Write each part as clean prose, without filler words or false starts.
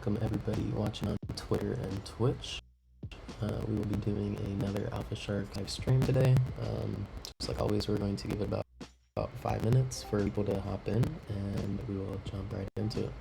welcome everybody watching on Twitter and Twitch. We will be doing another Alpha Shark live stream today. Just like always, we're going to give it about 5 minutes for people to hop in, and we will jump right into it.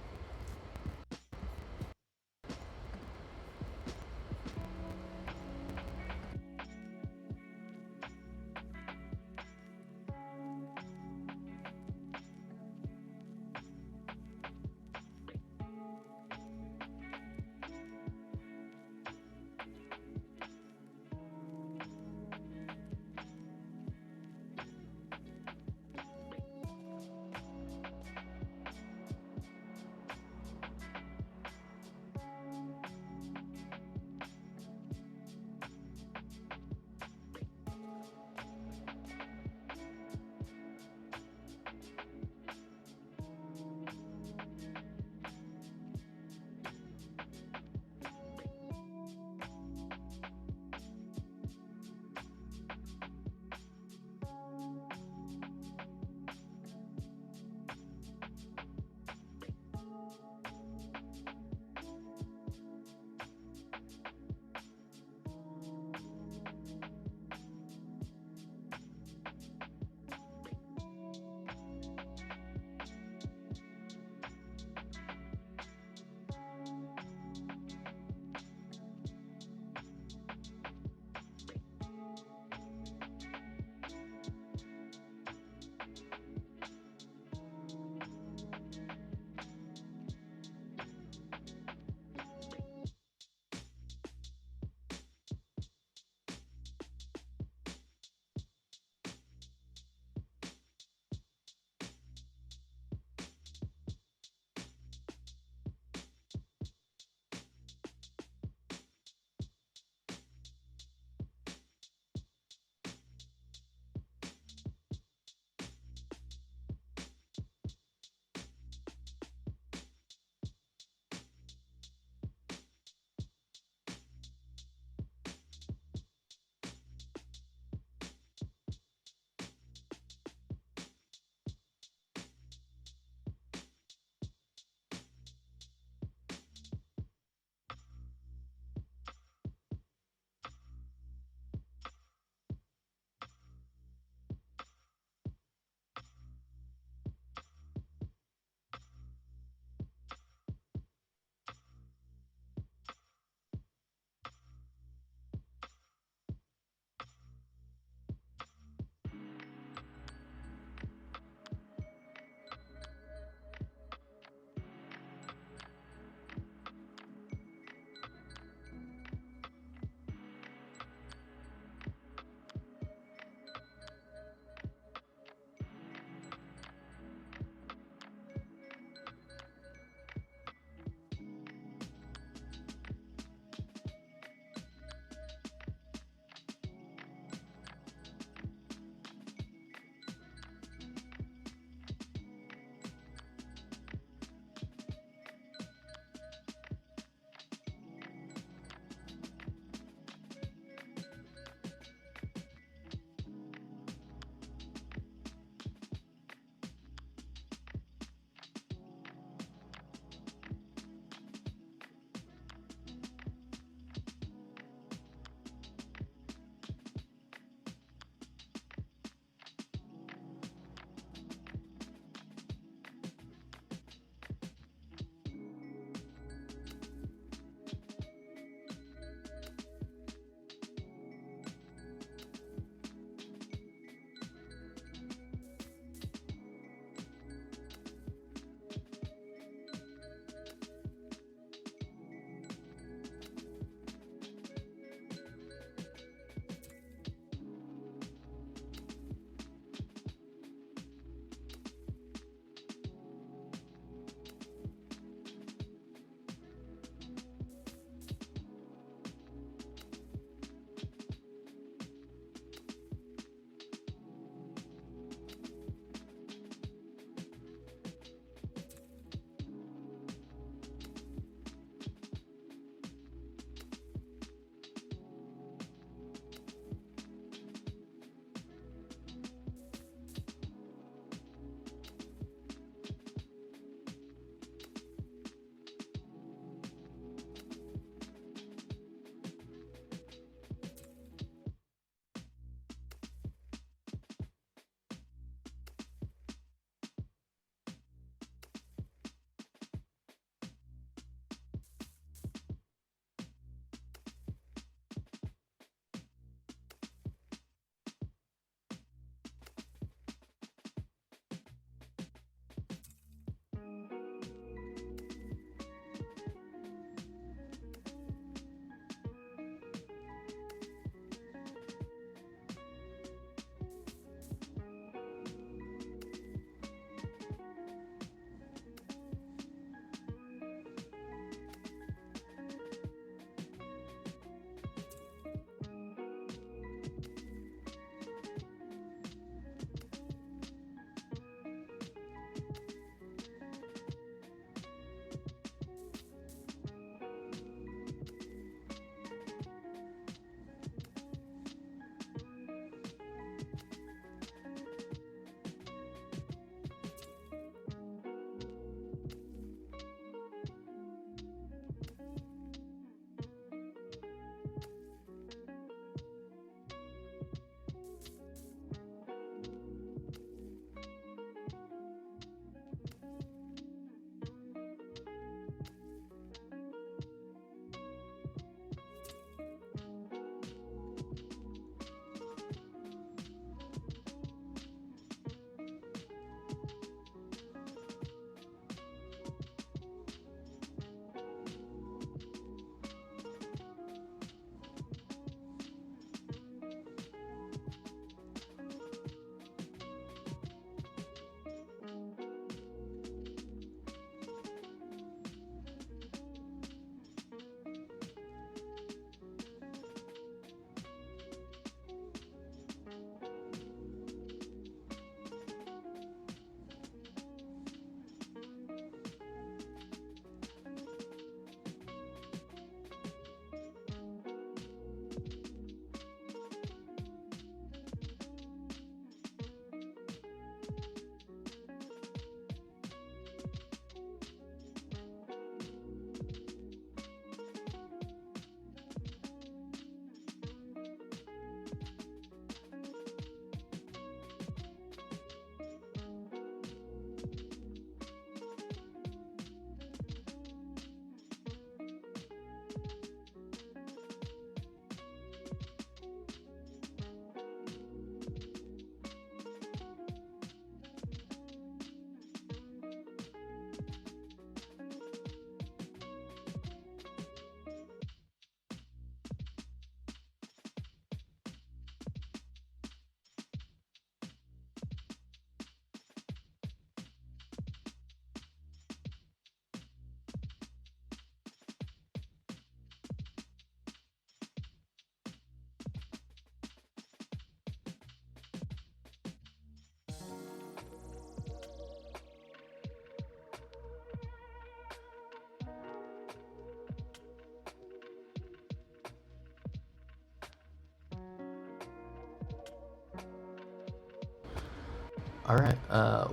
All right,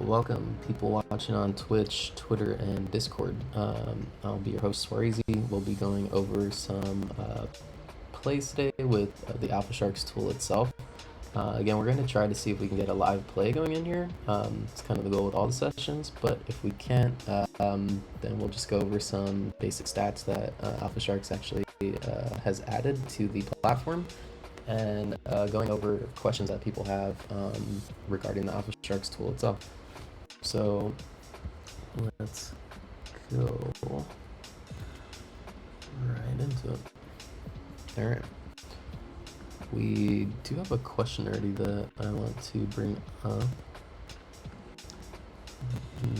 welcome people watching on Twitch, Twitter, and Discord. I'll be your host, Swareezy. We'll be going over some plays today with the Alpha Sharks tool itself. Again, we're going to try to see if we can get a live play going in here. It's kind of the goal with all the sessions, but if we can't, then we'll just go over some basic stats that Alpha Sharks actually has added to the platform, and going over questions that people have regarding the Alpha Sharks tool itself. So let's go right into it. All right. We do have a question already that I want to bring up.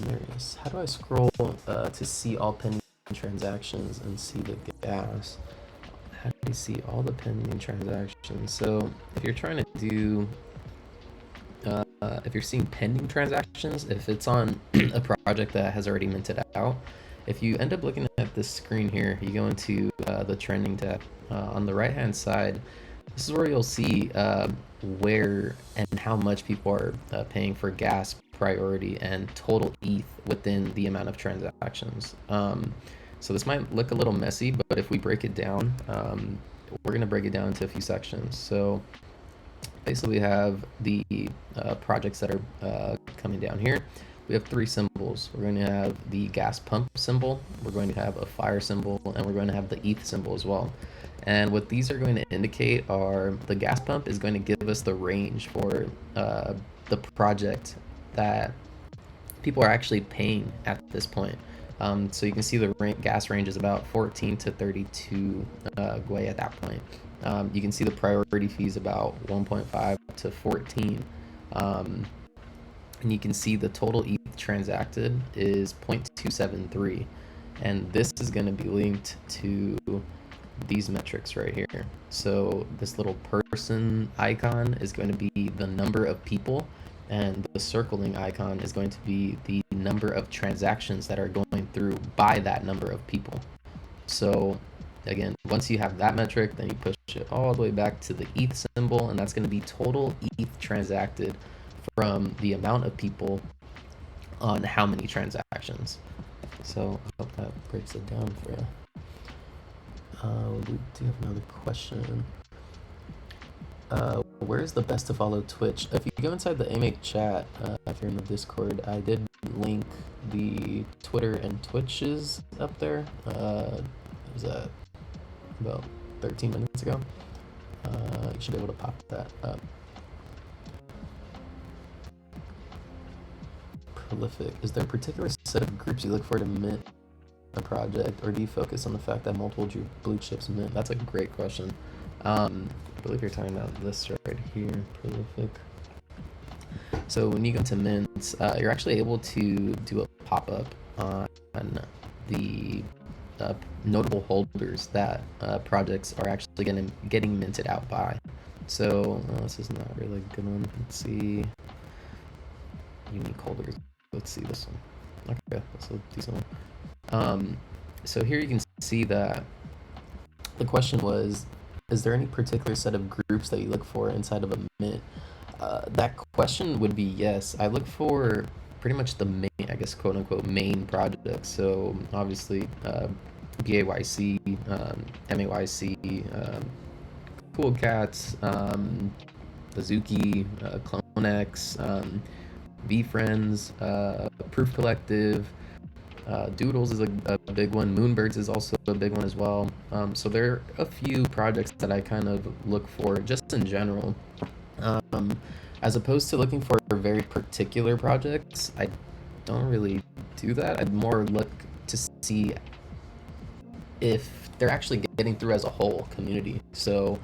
Marius, how do I scroll to see all pending transactions and see the gas? How do you see all the pending transactions? So if you're trying to do, if you're seeing pending transactions, if it's on a project that has already minted out, if you end up looking at this screen here, you go into the trending tab. On the right hand side, this is where you'll see where and how much people are paying for gas, priority, and total ETH within the amount of transactions. So this might look a little messy, but if we break it down, we're going to break it down into a few sections. So basically we have the projects that are coming down here. We have three symbols. We're going to have the gas pump symbol, we're going to have a fire symbol, and we're going to have the ETH symbol as well. And what these are going to indicate are the gas pump is going to give us the range for the project that people are actually paying at this point. So you can see the gas range is about 14 to 32 Gwei at that point. You can see the priority fee is about 1.5 to 14. And you can see the total ETH transacted is 0.273. And this is going to be linked to these metrics right here. So this little person icon is going to be the number of people, and the circling icon is going to be the number of transactions that are going through by that number of people. So again, once you have that metric, then you push it all the way back to the ETH symbol, and that's going to be total ETH transacted from the amount of people on how many transactions. So I hope that breaks it down for you. We do have another question. Where's the best to follow Twitch? If you go inside the AMake chat, if you're in the Discord, I did link the Twitter and Twitches up there. It was about 13 minutes ago. You should be able to pop that up. Prolific. Is there a particular set of groups you look for to mint a project, or do you focus on the fact that multiple blue chips mint? That's a great question. I believe you're talking about this right here, Prolific. So when you go to mint, you're actually able to do a pop-up on the notable holders that projects are actually getting minted out by. So this is not really a good one. Let's see. Unique holders. Let's see this one. Okay, that's a decent one. So here you can see that the question was, is there any particular set of groups that you look for inside of a mint? That question would be yes. I look for pretty much the main, I guess, quote unquote, main projects. So obviously, BAYC, MAYC, Cool Cats, Azuki, CloneX, VFriends, Proof Collective, Doodles is a big one. Moonbirds is also a big one as well. So there are a few projects that I kind of look for just in general. As opposed to looking for very particular projects, I don't really do that. I'd more look to see if they're actually getting through as a whole community. So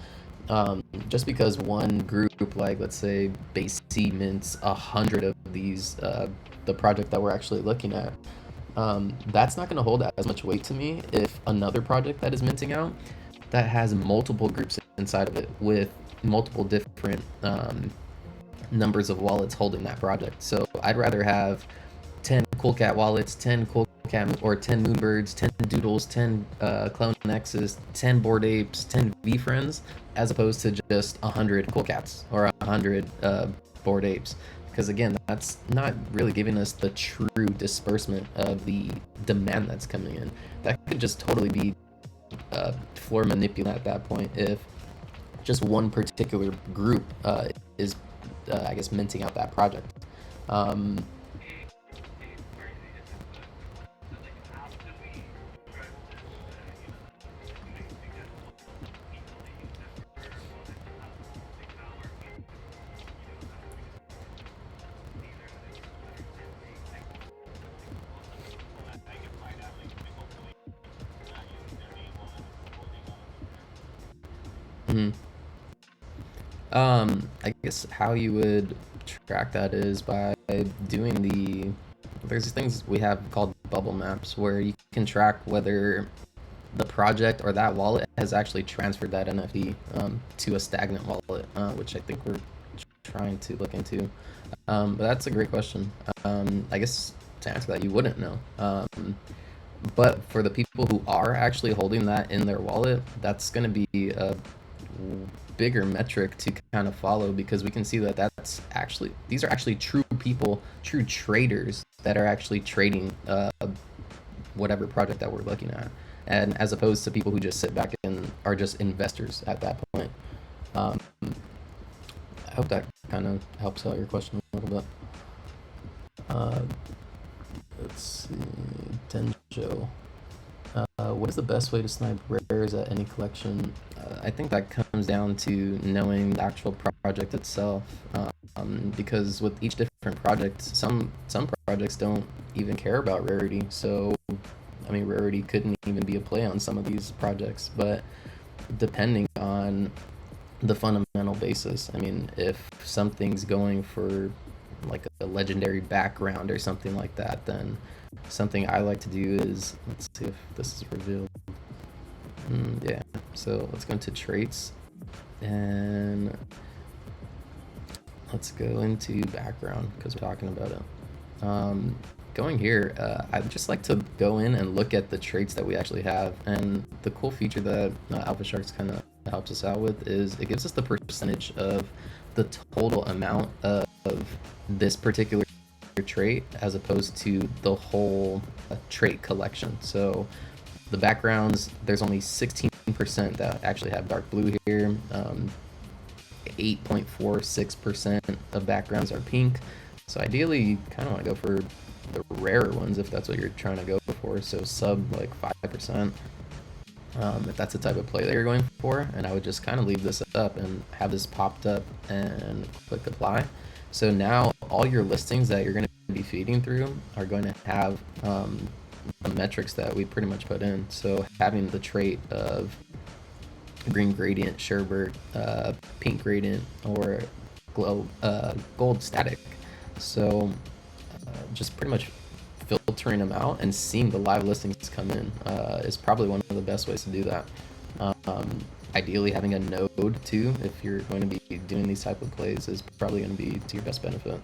just because one group, like let's say Base C mints 100 of these, the project that we're actually looking at, that's not going to hold as much weight to me if another project that is minting out that has multiple groups inside of it with multiple different numbers of wallets holding that project. So I'd rather have 10 Cool Cat wallets, 10 Cool Cat or 10 Moonbirds, 10 Doodles, 10 Clone X's, 10 Bored Apes, 10 VFriends, as opposed to just 100 Cool Cats or 100 Bored Apes. because again, that's not really giving us the true disbursement of the demand that's coming in. That could just totally be floor manipulation at that point if just one particular group is, I guess, minting out that project. Um, mhm. I guess how you would track that is by doing there's these things we have called bubble maps where you can track whether the project or that wallet has actually transferred that NFT to a stagnant wallet, which I think we're trying to look into. But that's a great question. I guess to answer that, you wouldn't know. But for the people who are actually holding that in their wallet, that's going to be a bigger metric to kind of follow, because we can see that these are actually true people, true traders that are actually trading whatever project that we're looking at, and as opposed to people who just sit back and are just investors at that point. Um, I hope that kind of helps out your question a little bit. Uh, let's see, Denjo. What is the best way to snipe rares at any collection? I think that comes down to knowing the actual project itself, because with each different project, some projects don't even care about rarity. So, I mean, rarity couldn't even be a play on some of these projects. But depending on the fundamental basis, I mean, if something's going for like a legendary background or something like that, then something I like to do is, let's see if this is revealed. Yeah, so let's go into traits and let's go into background because we're talking about it. Going here, I'd just like to go in and look at the traits that we actually have. And the cool feature that Alpha Sharks kind of helps us out with is it gives us the percentage of the total amount of this particular trait as opposed to the whole trait collection. So the backgrounds, there's only 16% that actually have dark blue here. 8.46% of backgrounds are pink. So ideally, you kind of want to go for the rarer ones if that's what you're trying to go for. So sub like 5%. If that's the type of play that you're going for, and I would just kind of leave this up and have this popped up and click apply. So now all your listings that you're going to be feeding through are going to have the metrics that we pretty much put in. So having the trait of green gradient Sherbert, pink gradient, or gold static. So just pretty much filtering them out and seeing the live listings come in is probably one of the best ways to do that. Ideally, having a node too, if you're going to be doing these type of plays, is probably going to be to your best benefit.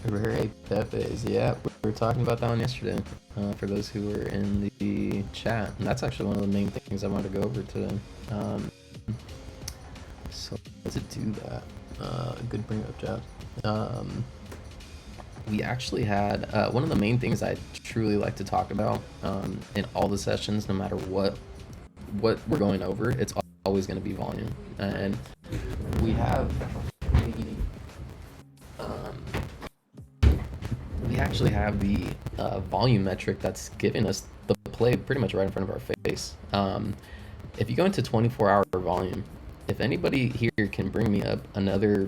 Rare Pepes, yeah, we were talking about that one yesterday. For those who were in the chat, and that's actually one of the main things I wanted to go over today. So let's do that. Good bring up, chat. We actually had one of the main things I truly like to talk about in all the sessions, no matter what we're going over. It's always going to be volume, and we have we actually have the volume metric that's giving us the play pretty much right in front of our face. If you go into 24-hour volume, if anybody here can bring me up another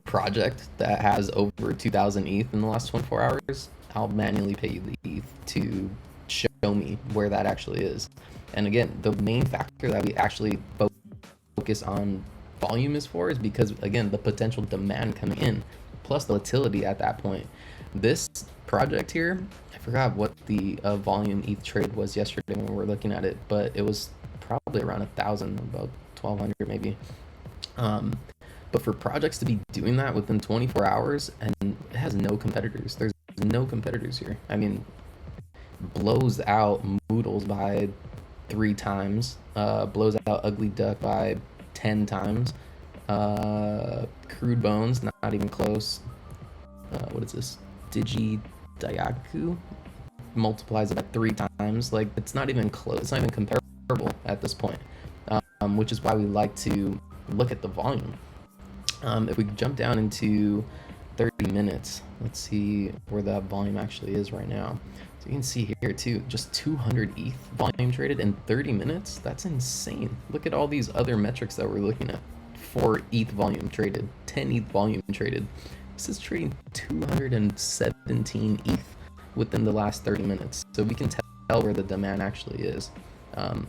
project that has over 2,000 ETH in the last 24 hours, I'll manually pay you the ETH to show me where that actually is. And again, the main factor that we actually focus on volume is for is because, again, the potential demand coming in plus the volatility at that point. This project here, I forgot what the volume ETH trade was yesterday when we were looking at it, but it was probably around 1,000, about 1,200 maybe. But for projects to be doing that within 24 hours, and it has no competitors, there's no competitors here. I mean, blows out Moodles by 3 times, blows out Ugly Duck by 10 times, Crude Bones, not even close. What is this? Digidayaku multiplies it by 3 times. Like, it's not even close. It's not even comparable at this point, which is why we like to look at the volume. If we jump down into 30 minutes, let's see where that volume actually is right now. So you can see here too, just 200 ETH volume traded in 30 minutes. That's insane. Look at all these other metrics that we're looking at. 4 ETH volume traded, 10 ETH volume traded. This is trading 217 ETH within the last 30 minutes. So we can tell where the demand actually is.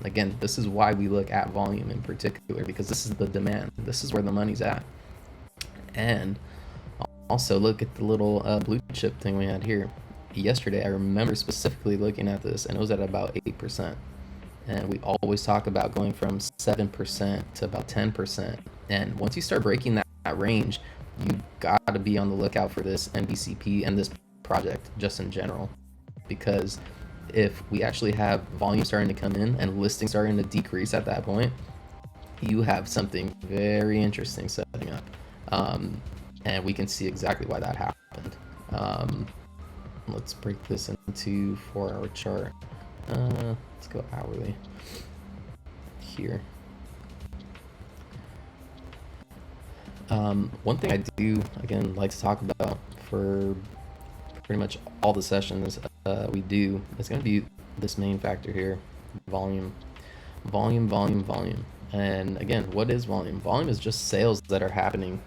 Again, this is why we look at volume in particular, because this is the demand. This is where the money's at. And also look at the little blue chip thing we had here. Yesterday, I remember specifically looking at this, and it was at about 8%. And we always talk about going from 7% to about 10%. And once you start breaking that range, you gotta be on the lookout for this NBCP and this project just in general. Because if we actually have volume starting to come in and listings starting to decrease at that point, you have something very interesting setting up. And we can see exactly why that happened. Let's break this into 4-hour chart. Let's go hourly here. One thing I do, again, like to talk about for pretty much all the sessions we do is going to be this main factor here, volume. Volume, volume, volume. And again, what is volume? Volume is just sales that are happening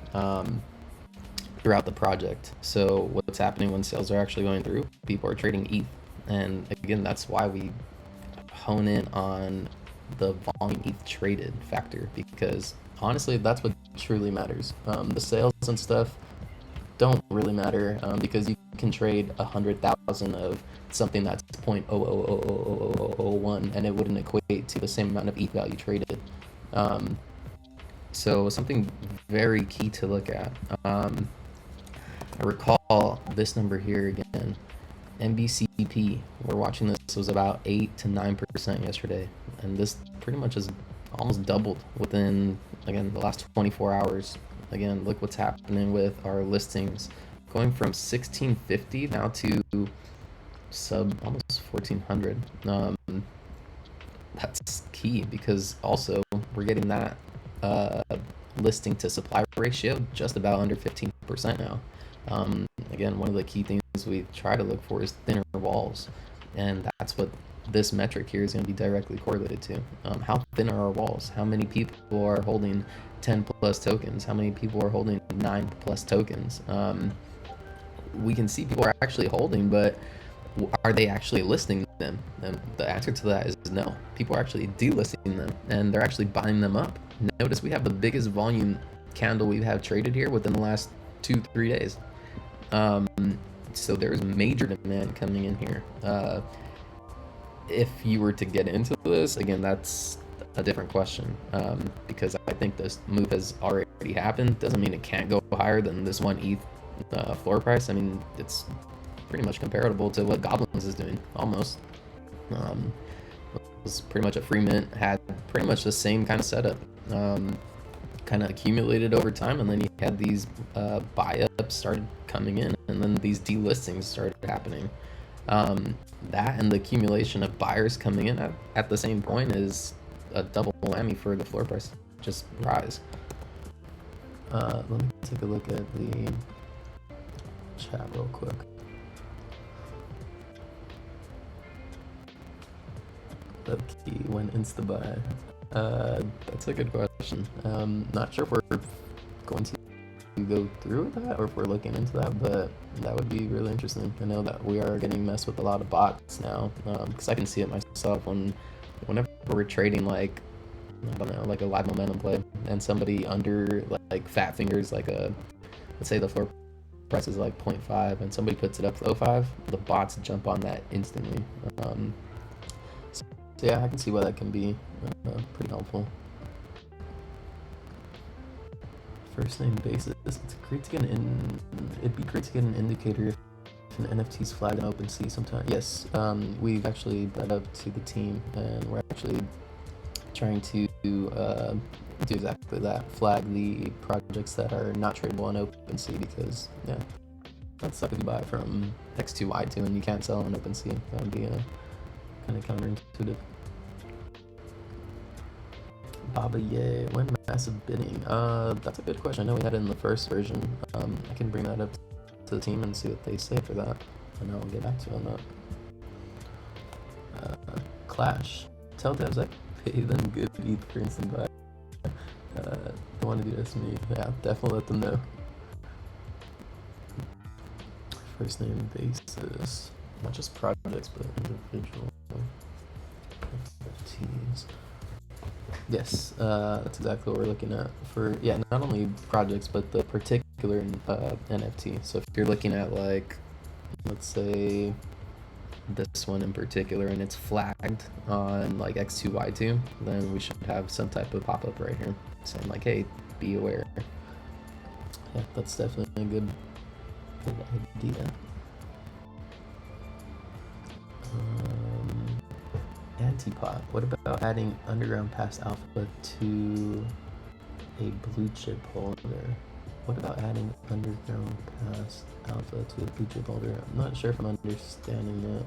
throughout the project. So what's happening when sales are actually going through? People are trading ETH. And again, that's why we hone in on the volume ETH traded factor, because honestly, that's what truly matters. The sales and stuff don't really matter, because you can trade 100,000 of something that's 0.0000001 and it wouldn't equate to the same amount of ETH value traded. So something very key to look at. I recall this number here again. NBCP, we're watching this, was about 8 to 9% yesterday, and this pretty much has almost doubled within, again, the last 24 hours. Again, look what's happening with our listings, going from 1650 now to almost 1400. That's key, because also we're getting that listing to supply ratio just about under 15% now. Again, one of the key things we try to look for is thinner walls, and that's what this metric here is going to be directly correlated to. How thin are our walls? How many people are holding 10 plus tokens? How many people are holding 9 plus tokens? We can see people are actually holding, but are they actually listing them? And the answer to that is no. People are actually delisting them, and they're actually buying them up. Notice we have the biggest volume candle we have traded here within the last 2-3 days. So there's major demand coming in here. If you were to get into this, again, that's a different question, because I think this move has already happened. Doesn't mean it can't go higher than this 1 ETH floor price. I mean, it's pretty much comparable to what Goblins is doing, almost. It was pretty much a free mint, had pretty much the same kind of setup. Kind of accumulated over time, and then you had these buy-ups started coming in, and then these delistings started happening. That and the accumulation of buyers coming in at the same point is a double whammy for the floor price just rise. Let me take a look at the chat real quick. Okay, when insta buy. That's a good question. Not sure if we're going to go through with that or if we're looking into that, but that would be really interesting. I know that we are getting messed with a lot of bots now, because I can see it myself whenever we're trading, like, I don't know, like a live momentum play, and somebody under like fat fingers, like let's say the floor price is like 0.5 and somebody puts it up to 0.5, the bots jump on that instantly. So yeah, I can see why that can be pretty helpful. First name basis. It'd be great to get an indicator if Can NFTs flag in OpenSea sometime? Yes, we've actually brought up to the team, and we're actually trying to do exactly that, flag the projects that are not tradable on OpenSea, because yeah, that's like if you buy from X2Y2 and you can't sell on OpenSea. That would be kind of counterintuitive. Baba Yay, when massive bidding? That's a good question. I know we had it in the first version. I can bring that up to the team and see what they say for that, and I'll get back to you on that. Clash. Tell devs I pay them good ETH for instant buy. They want to do this to me. Yeah, definitely let them know. First name basis, not just projects but individual NFTs. Yes, that's exactly what we're looking at for, yeah, not only projects but the particular NFT. So if you're looking at, like, let's say this one in particular and it's flagged on like X2Y2, then we should have some type of pop-up right here saying like, hey, be aware. Yeah, that's definitely a good idea. Antipod. What about adding underground past alpha to a blue chip holder? What about adding underground past alpha to a blue chip holder? I'm not sure if I'm understanding that.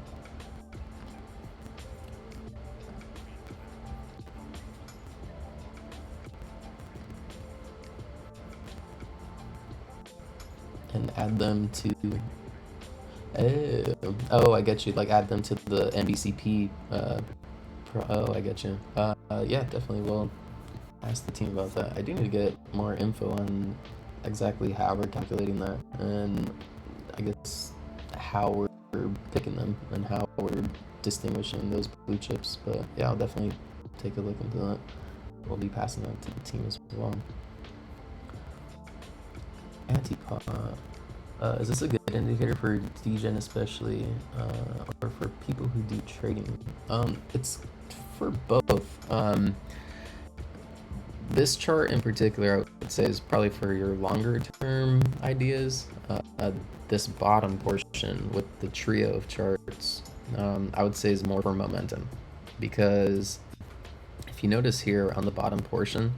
And add them to... Oh, I get you. Like, add them to the NBCP. Oh, I get you. Yeah, definitely will ask the team about that. I do need to get more info on exactly how we're calculating that, and I guess how we're picking them and how we're distinguishing those blue chips. But yeah, I'll definitely take a look into that. We'll be passing that to the team as well. Antipod. Is this a good indicator for degen especially, or for people who do trading? It's for both. This chart in particular, I would say, is probably for your longer term ideas. This bottom portion with the trio of charts, I would say is more for momentum, because if you notice here on the bottom portion,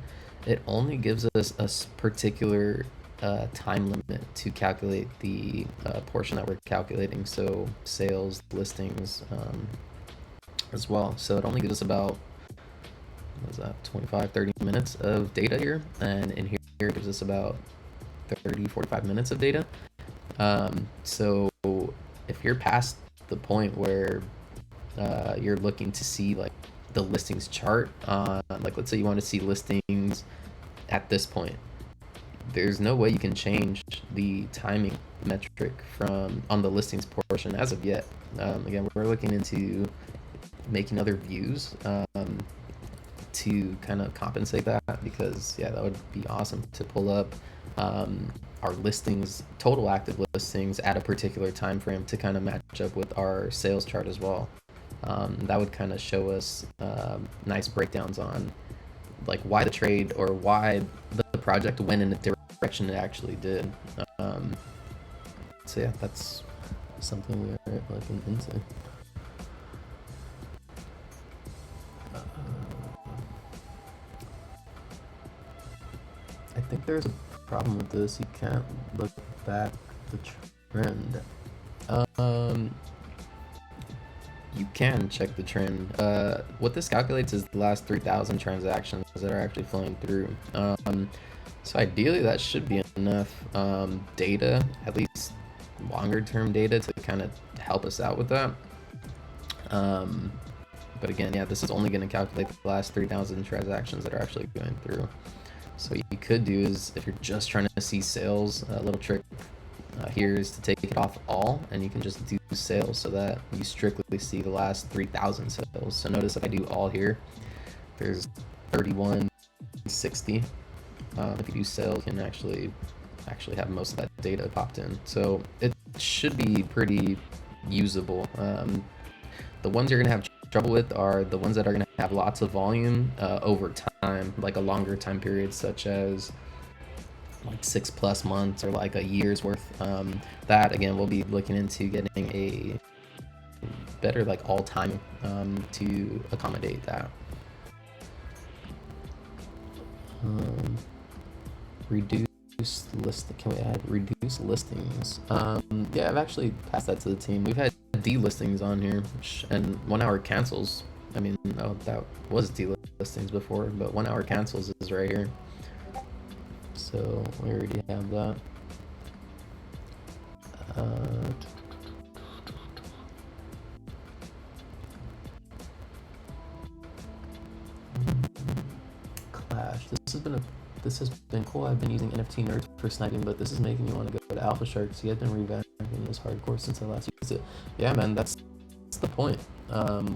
it only gives us a particular time limit to calculate the portion that we're calculating, so sales, listings, as well. So it only gives us about, what is that, 25-30 minutes of data here, and in here it gives us about 30-45 minutes of data. So if you're past the point where you're looking to see like the listings chart, like let's say you want to see listings at this point, there's no way you can change the timing metric from on the listings portion as of yet. Again, we're looking into making other views to kind of compensate that, because yeah, that would be awesome to pull up our listings, total active listings at a particular time frame to kind of match up with our sales chart as well. That would kind of show us nice breakdowns on like why the trade or why the project went in the direction it actually did. So yeah, that's something we are looking into. I think there's a problem with this. You can't look back the trend. You can check the trend. What this calculates is the last 3,000 transactions that are actually flowing through. So ideally that should be enough data, at least longer term data, to kind of help us out with that. But again, yeah, this is only going to calculate the last 3,000 transactions that are actually going through. So what you could do is, if you're just trying to see sales, a little trick here is to take it off all, and you can just do sales so that you strictly see the last 3,000 sales. So notice if I do all here, there's 3160. If you do sales, you can actually have most of that data popped in. So it should be pretty usable. The ones you're gonna have trouble with are the ones that are gonna have lots of volume over time, like a longer time period, such as like 6+ months or like a year's worth. That again, we'll be looking into getting a better like all time to accommodate that. Reduce can we add reduce listings? Yeah, I've actually passed that to the team. We've had delistings on here, and 1 hour cancels. I mean, oh, that was delistings before, but 1 hour cancels is right here. So we already have that. Clash. This has been cool. I've been using NFT Nerds for sniping, but this is making me want to go to Alpha Sharks. You have been revamping this hardcore since I last used it. Yeah, man, that's the point.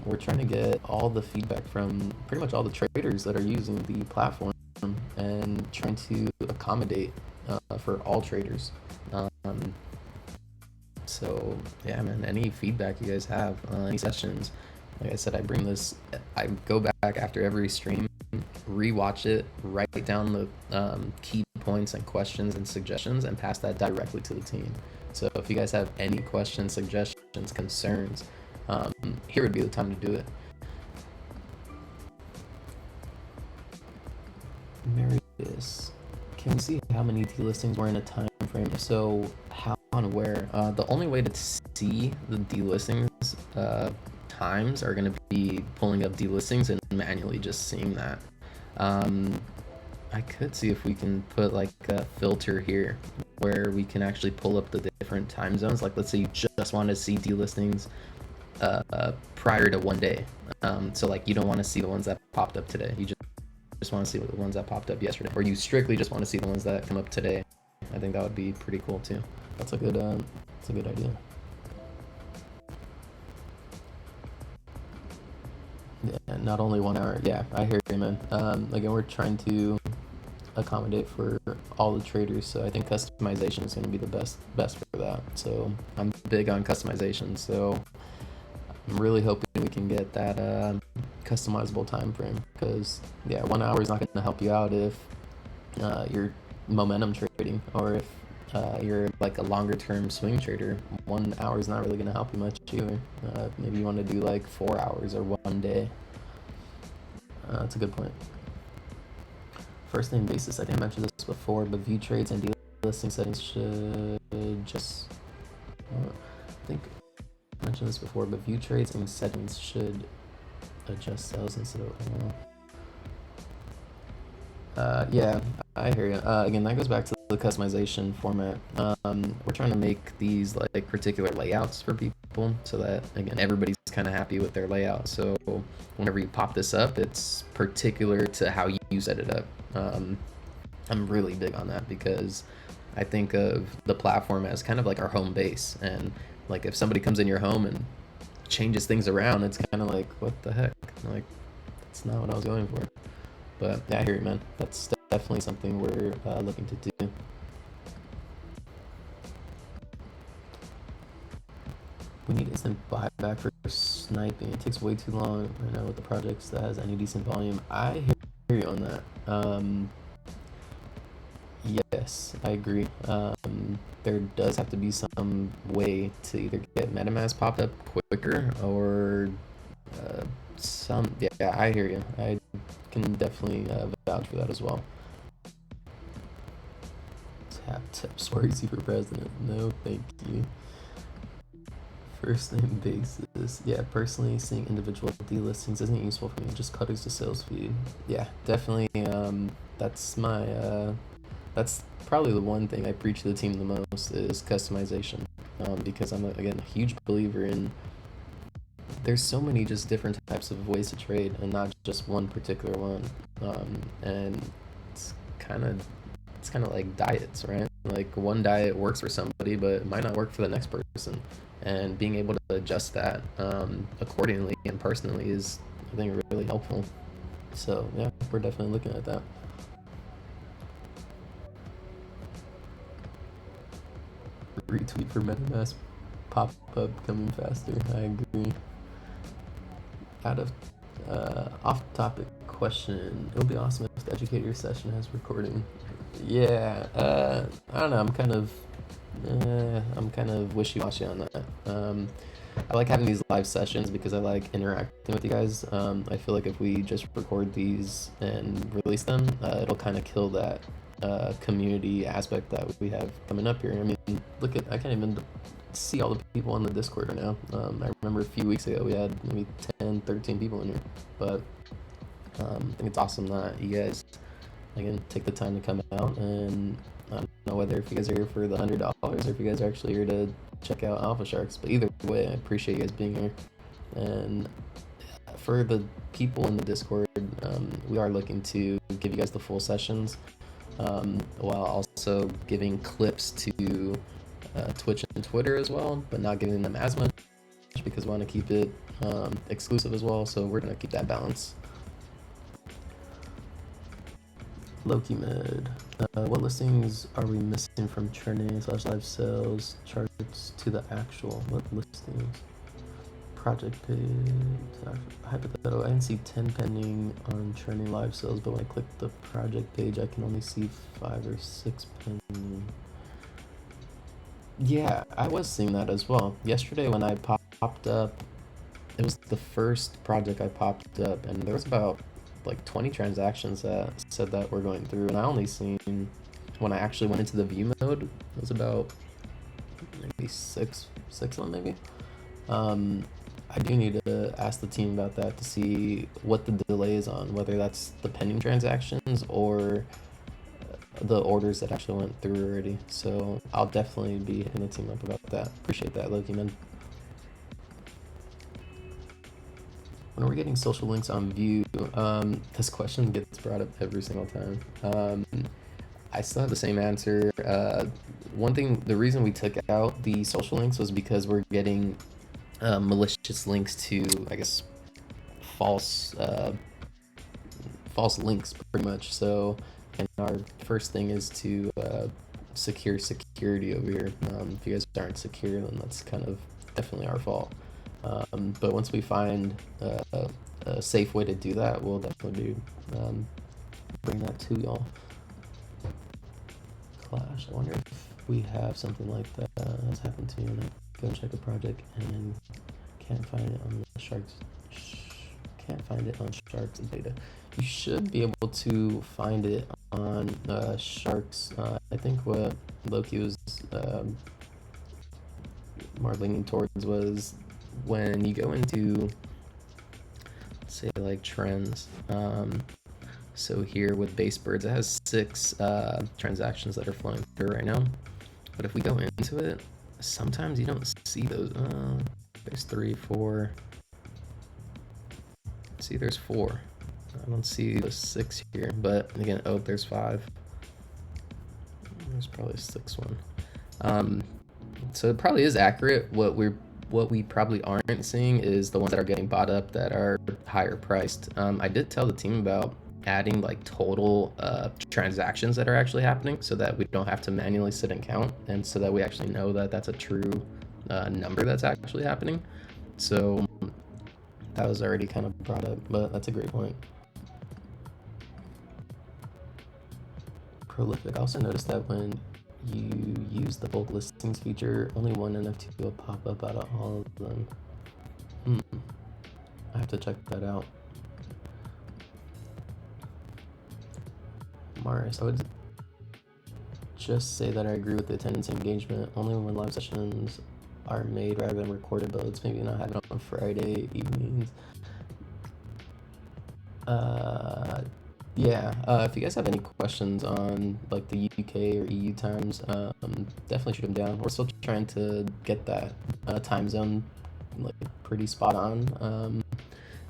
We're trying to get all the feedback from pretty much all the traders that are using the platform and trying to accommodate for all traders. So yeah, man, any feedback you guys have, any sessions, like I said, I go back after every stream, rewatch it, write down the key points and questions and suggestions, and pass that directly to the team. So if you guys have any questions, suggestions, concerns, here would be the time to do it. Marius, can we see how many delistings were in a time frame? So how and where? The only way to see the delistings times are going to be pulling up delistings and manually just seeing that. I could see if we can put like a filter here where we can actually pull up the different time zones. Like let's say you just want to see delistings prior to 1 day. So like you don't want to see the ones that popped up today. You just want to see the ones that popped up yesterday, or you strictly just want to see the ones that come up today. I think that would be pretty cool too. That's a good idea. Yeah, not only 1 hour. Yeah, I hear you, man. Again, we're trying to accommodate for all the traders, so I think customization is going to be the best for that. So I'm big on customization, so I'm really hoping we can get that customizable time frame, because yeah, 1 hour is not going to help you out if you're momentum trading, or if you're like a longer term swing trader. 1 hour is not really going to help you much either. Maybe you want to do like 4 hours or 1 day. That's a good point. First name basis, I think I mentioned this before, but view trades and delisting settings should just I think I mentioned this before, but view trades and settings should adjust sales instead of yeah, I hear you. Again, that goes back to the customization format. We're trying to make these like particular layouts for people so that again everybody's kind of happy with their layout. So whenever you pop this up, it's particular to how you set it up. I'm really big on that because I think of the platform as kind of like our home base, and like if somebody comes in your home and changes things around, it's kind of like, what the heck? Like, that's not what I was going for. But yeah, I hear you, man. That's definitely something we're looking to do. We need instant buyback for sniping. It takes way too long right now with the projects that has any decent volume. I hear you on that. Yes, I agree. There does have to be some way to either get MetaMask popped up quicker or yeah, I hear you. I can definitely vouch for that as well. Tap tips are easy for president. No, thank you. First name basis. Yeah, personally, seeing individual delistings isn't useful for me. Just cutters the sales feed. Yeah, definitely. That's my that's probably the one thing I preach to the team the most is customization, because I'm again a huge believer in there's so many just different types of ways to trade and not just one particular one. And it's kind of like diets, right? Like one diet works for somebody, but it might not work for the next person. And being able to adjust that accordingly and personally is, I think, really helpful. So yeah, we're definitely looking at that. Retweet for MetaMask pop-up coming faster. I agree. Out of off-topic question, it would be awesome if the Educator session has recording. Yeah, I don't know. I'm kind of wishy-washy on that. I like having these live sessions because I like interacting with you guys. I feel like if we just record these and release them, it'll kind of kill that community aspect that we have coming up here. I mean, I can't even see all the people on the Discord right now. I remember a few weeks ago we had maybe 10, 13 people in here, but I think it's awesome that you guys again take the time to come out, and I don't know whether if you guys are here for the $100 or if you guys are actually here to check out Alpha Sharks, but either way I appreciate you guys being here. And for the people in the Discord, we are looking to give you guys the full sessions, while also giving clips to Twitch and Twitter as well, but not giving them as much because we want to keep it exclusive as well, so we're going to keep that balance. Loki Med. What listings are we missing from trending / live sales charts to the actual? What listings? Project page. Hypothetical. I can see 10 pending on trending live sales, but when I click the project page, I can only see 5 or 6 pending. Yeah, I was seeing that as well. Yesterday when I popped up, it was the first project I popped up, and there was about like 20 transactions that said that we're going through, and I only seen, when I actually went into the view mode, it was about maybe six of them maybe. I do need to ask the team about that to see what the delay is on, whether that's the pending transactions or the orders that actually went through already. So I'll definitely be hitting the team up about that. Appreciate that, Loki, man. When we're getting social links on View, this question gets brought up every single time. I still have the same answer. One thing, the reason we took out the social links was because we're getting malicious links to, I guess, false links pretty much. So, and our first thing is to secure security over here. If you guys aren't secure, then that's kind of definitely our fault. But once we find a safe way to do that, we'll definitely bring that to y'all. Clash. I wonder if we have something like that has happened to me when I go and check a project and can't find it on the Sharks. Can't find it on Sharks data. You should be able to find it on Sharks. I think what Loki was more leaning towards was when you go into, say, like trends. So here with base birds, it has 6 transactions that are flowing through right now. But if we go into it, sometimes you don't see those. There's 3, 4. See, there's 4. I don't see the 6 here, but again, oh, there's 5. There's probably a 6th one. So it probably is accurate. What we probably aren't seeing is the ones that are getting bought up that are higher priced. I did tell the team about adding like total transactions that are actually happening so that we don't have to manually sit and count, and so that we actually know that that's a true number that's actually happening. So that was already kind of brought up, but that's a great point. Prolific. I also noticed that when you use the bulk listings feature, only one NFT will pop up out of all of them. I have to check that out. Mars, I would just say that I agree with the attendance and engagement only when live sessions are made rather than recorded, but let's maybe not have it on Friday evenings. Yeah, if you guys have any questions on like the UK or EU times, definitely shoot them down. We're still trying to get that time zone like pretty spot on,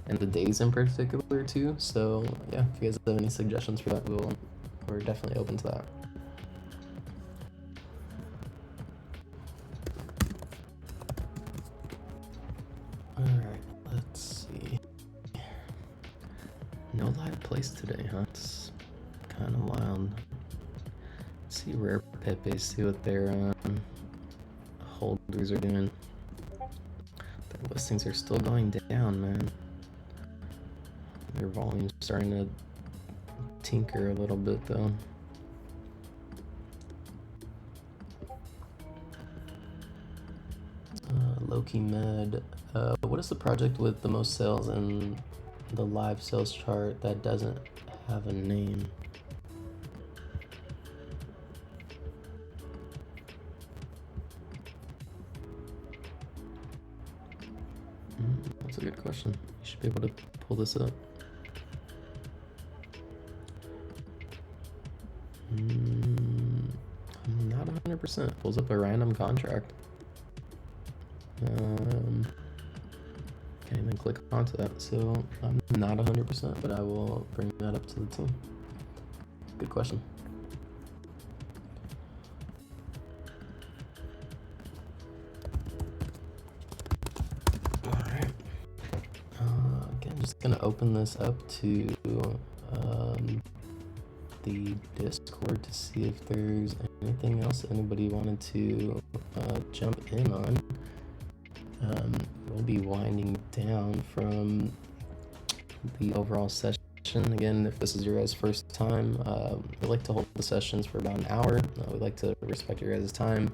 and the days in particular too. So yeah, if you guys have any suggestions for that, we're definitely open to that. All right, let's see. No live plays today, huh? It's kind of wild. Let's see Rare Pepe, see what their holders are doing. Their listings are still going down, man. Their volume's starting to tinker a little bit, though. Loki Med. What is the project with the most sales in the live sales chart that doesn't have a name? That's a good question. You should be able to pull this up. I'm not 100%. Pulls up a random contract. Okay, and then click onto that. So I'm not 100%, but I will bring that up to the team. Good question. All right. Again, just gonna open this up to the Discord to see if there's anything else anybody wanted to jump in on. We'll be winding down from the overall session. Again, if this is your guys' first time, we like to hold the sessions for about an hour. We like to respect your guys' time.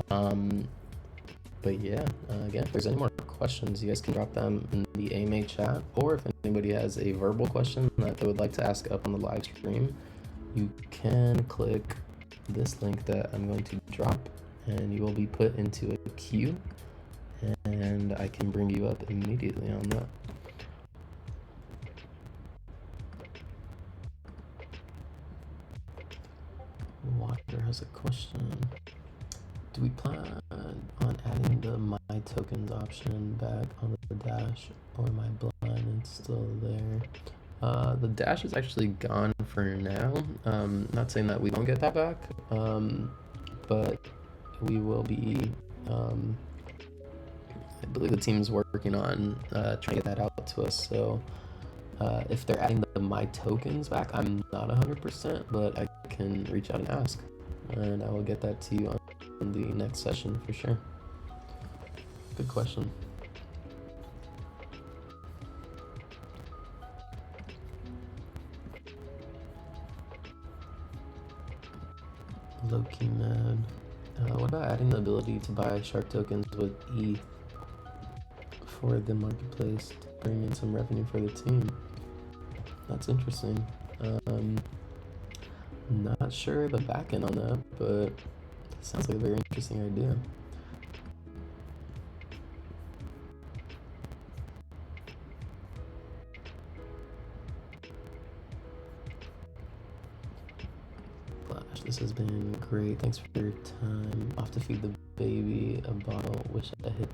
But yeah, again, if there's any more questions, you guys can drop them in the AMA chat, or if anybody has a verbal question that they would like to ask up on the live stream, you can click this link that I'm going to drop, and you will be put into a queue, and I can bring you up immediately on that. Walker has a question. Do we plan on adding the My Tokens option back on the dash, or my blind is still there? The dash is actually gone for now. Not saying that we won't get that back, but we will be, I believe the team's working on trying to get that out to us. So if they're adding the My Tokens back, I'm not 100%, but I can reach out and ask, and I will get that to you on the next session for sure. Good question. Loki Med. What about adding the ability to buy shark tokens with ETH for the marketplace to bring in some revenue for the team? That's interesting. Not sure the back end on that, but it sounds like a very interesting idea. This has been great. Thanks for your time. Off to feed the baby a bottle. Wish I hit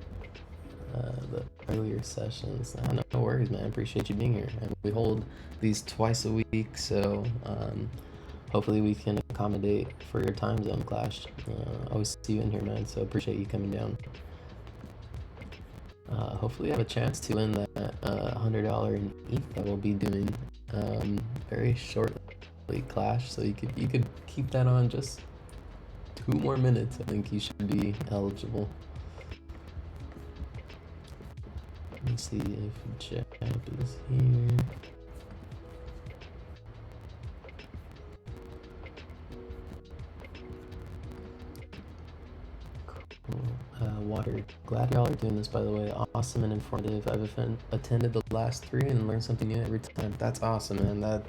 the earlier sessions. No worries, man. Appreciate you being here. And we hold these twice a week, so hopefully we can accommodate for your time zone clash. Always see you in here, man. So appreciate you coming down. Hopefully I have a chance to win that $100 in ETH that we'll be doing very shortly. Clash, so you could keep that on just 2 more minutes. I think you should be eligible. Let me see if Jeff is here. Cool. Water, glad y'all are doing this, by the way. Awesome and informative. I've attended the last 3 and learned something new every time. That's awesome, man. That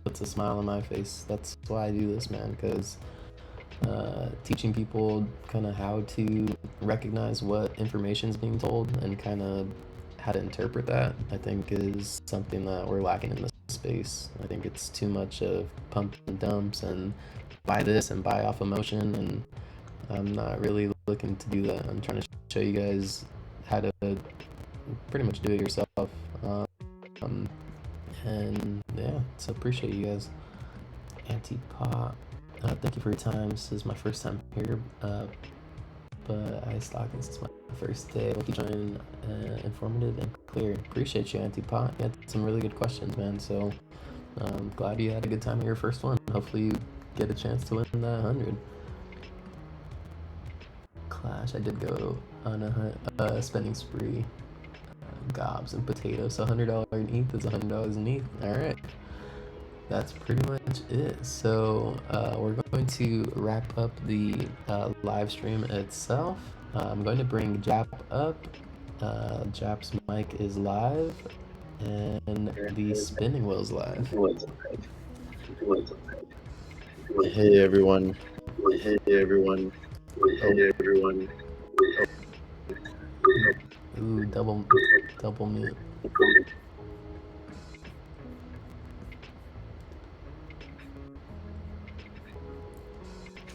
puts a smile on my face. That's why I do this, man, because teaching people kind of how to recognize what information is being told and kind of how to interpret that, I think is something that we're lacking in this space. I think it's too much of pump and dumps and buy this and buy off emotion, and I'm not really looking to do that. I'm trying to show you guys how to pretty much do it yourself. And yeah, so appreciate you guys. Anti-pop. Thank you for your time. This is my first time here, but I stalked this is my first day. Hope you join. Informative and clear. Appreciate you, Anti-pop. You had some really good questions, man. So glad you had a good time at your first one. Hopefully you get a chance to win that 100. Clash, I did go on a spending spree. Gobs and potatoes. So $100 in ETH is $100 in ETH. All right. That's pretty much it. So we're going to wrap up the live stream itself. I'm going to bring Jap up. Jap's mic is live, and the spinning wheel's live. Hey everyone. Hey everyone. Hey everyone. Ooh, double mute.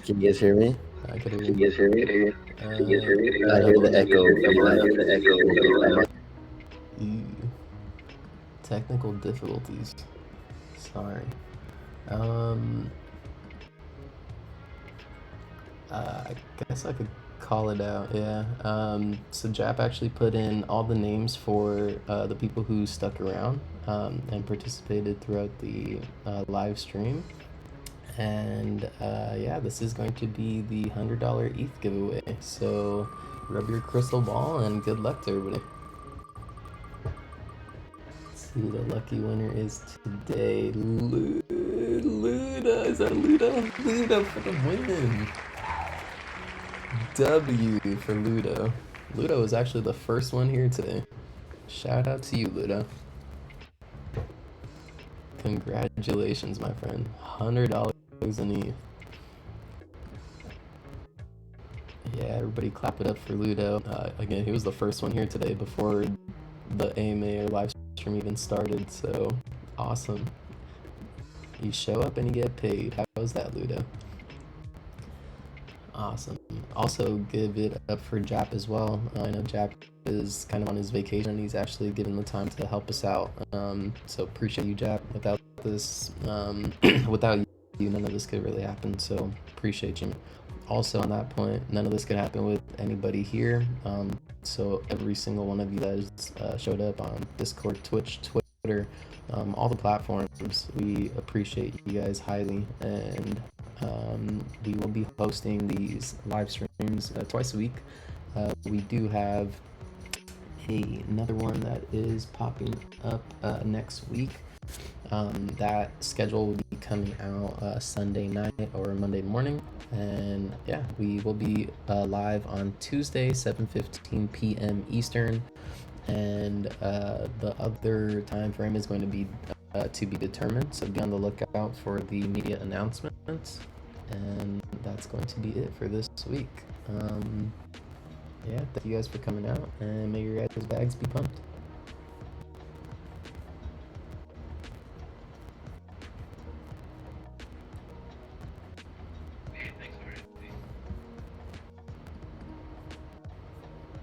Can you guys hear me? I could hear Can you. you guys hear me? Can you guys hear me? I hear Double the mute. echo from I my hear the echo from my Ooh, technical difficulties. Sorry. Um, I guess I could call it out. Yeah. So Jap actually put in all the names for the people who stuck around and participated throughout the live stream. And yeah, this is going to be the $100 ETH giveaway. So rub your crystal ball and good luck to everybody. Let's see who the lucky winner is today. Luda! Is that Luda? Luda for the win! W for Ludo. Ludo was actually the first one here today. Shout out to you, Ludo. Congratulations, my friend. $100 in ETH. Yeah, everybody clap it up for Ludo. Again, he was the first one here today before the AMA or live stream even started, so awesome. You show up and you get paid. How's that, Ludo? Awesome. Also, give it up for Jap as well. I know Jap is kind of on his vacation and he's actually given the time to help us out. So appreciate you, Jap. Without this, without you, none of this could really happen. So appreciate you. Also, on that point, none of this could happen with anybody here. So every single one of you that showed up on Discord, Twitch, Twitter, all the platforms, we appreciate you guys highly, and we will be hosting these live streams twice a week. We do have another one that is popping up next week. That schedule will be coming out Sunday night or Monday morning, and yeah, we will be live on Tuesday 7:15 p.m. Eastern, and the other time frame is going to be determined, so be on the lookout for the media announcements. And that's going to be it for this week. Yeah, thank you guys for coming out, and may your guys' bags be pumped.